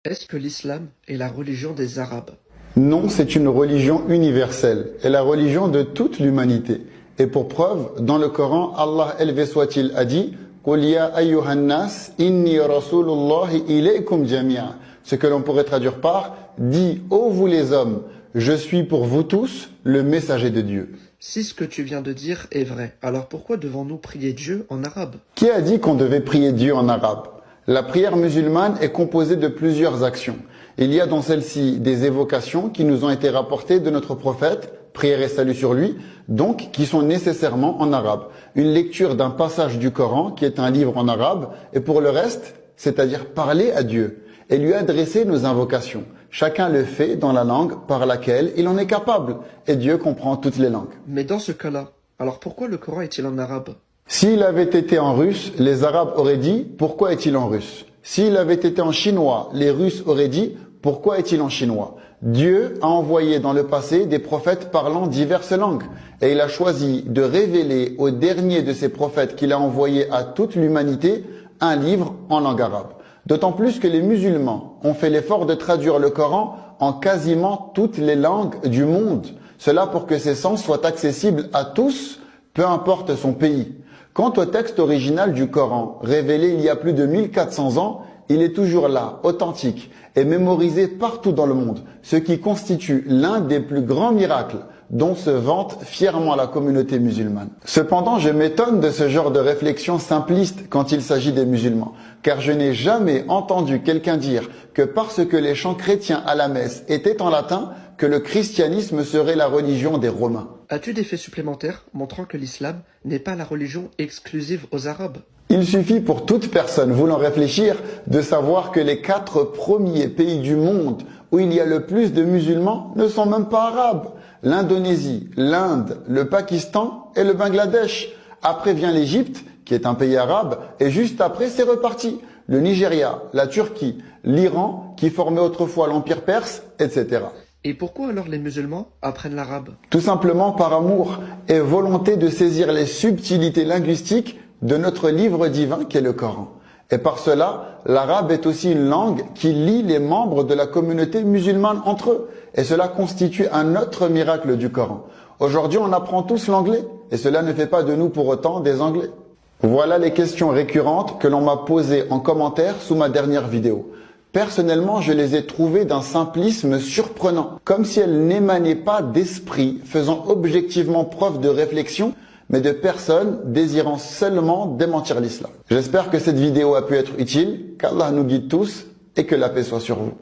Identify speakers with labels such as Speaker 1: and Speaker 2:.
Speaker 1: Est-ce que l'islam est la religion des Arabes?
Speaker 2: Non, c'est une religion universelle et la religion de toute l'humanité. Et pour preuve, dans le Coran, Allah élevé soit-il a dit قُلْ يَا أَيُّهَا النَّاسِ إِنِّي رَسُولُ اللَّهِ إِلَيْكُمْ جَمِيعًا. Ce que l'on pourrait traduire par dis, ô vous les hommes, je suis pour vous tous le messager de Dieu.
Speaker 1: Si ce que tu viens de dire est vrai, alors pourquoi devons-nous prier Dieu en arabe?
Speaker 2: Qui a dit qu'on devait prier Dieu en arabe? La prière musulmane est composée de plusieurs actions. Il y a dans celle-ci des évocations qui nous ont été rapportées de notre prophète, prière et salut sur lui, donc qui sont nécessairement en arabe. Une lecture d'un passage du Coran qui est un livre en arabe, et pour le reste, c'est-à-dire parler à Dieu et lui adresser nos invocations. Chacun le fait dans la langue par laquelle il en est capable, et Dieu comprend toutes les langues.
Speaker 1: Mais dans ce cas-là, alors pourquoi le Coran est-il en arabe?
Speaker 2: S'il avait été en russe, les Arabes auraient dit « Pourquoi est-il en russe ?» S'il avait été en chinois, les Russes auraient dit « Pourquoi est-il en chinois ?» Dieu a envoyé dans le passé des prophètes parlant diverses langues et il a choisi de révéler au dernier de ces prophètes qu'il a envoyé à toute l'humanité un livre en langue arabe. D'autant plus que les musulmans ont fait l'effort de traduire le Coran en quasiment toutes les langues du monde. Cela pour que ces sens soient accessibles à tous, peu importe son pays. Quant au texte original du Coran, révélé il y a plus de 1400 ans, il est toujours là, authentique et mémorisé partout dans le monde, ce qui constitue l'un des plus grands miracles dont se vante fièrement la communauté musulmane. Cependant, je m'étonne de ce genre de réflexion simpliste quand il s'agit des musulmans, car je n'ai jamais entendu quelqu'un dire que parce que les chants chrétiens à la messe étaient en latin, que le christianisme serait la religion des Romains.
Speaker 1: As-tu des faits supplémentaires montrant que l'islam n'est pas la religion exclusive aux Arabes?
Speaker 2: Il suffit pour toute personne voulant réfléchir de savoir que les 4 premiers pays du monde où il y a le plus de musulmans ne sont même pas arabes. L'Indonésie, l'Inde, le Pakistan et le Bangladesh. Après vient l'Égypte, qui est un pays arabe, et juste après c'est reparti. Le Nigeria, la Turquie, l'Iran, qui formait autrefois l'Empire perse, etc.
Speaker 1: Et pourquoi alors les musulmans apprennent l'arabe?
Speaker 2: Tout simplement par amour et volonté de saisir les subtilités linguistiques de notre livre divin qu'est le Coran. Et par cela, l'arabe est aussi une langue qui lie les membres de la communauté musulmane entre eux. Et cela constitue un autre miracle du Coran. Aujourd'hui, on apprend tous l'anglais, et cela ne fait pas de nous pour autant des Anglais. Voilà les questions récurrentes que l'on m'a posées en commentaire sous ma dernière vidéo. Personnellement, je les ai trouvées d'un simplisme surprenant, comme si elles n'émanaient pas d'esprit faisant objectivement preuve de réflexion, mais de personnes désirant seulement démentir l'islam. J'espère que cette vidéo a pu être utile, qu'Allah nous guide tous et que la paix soit sur vous.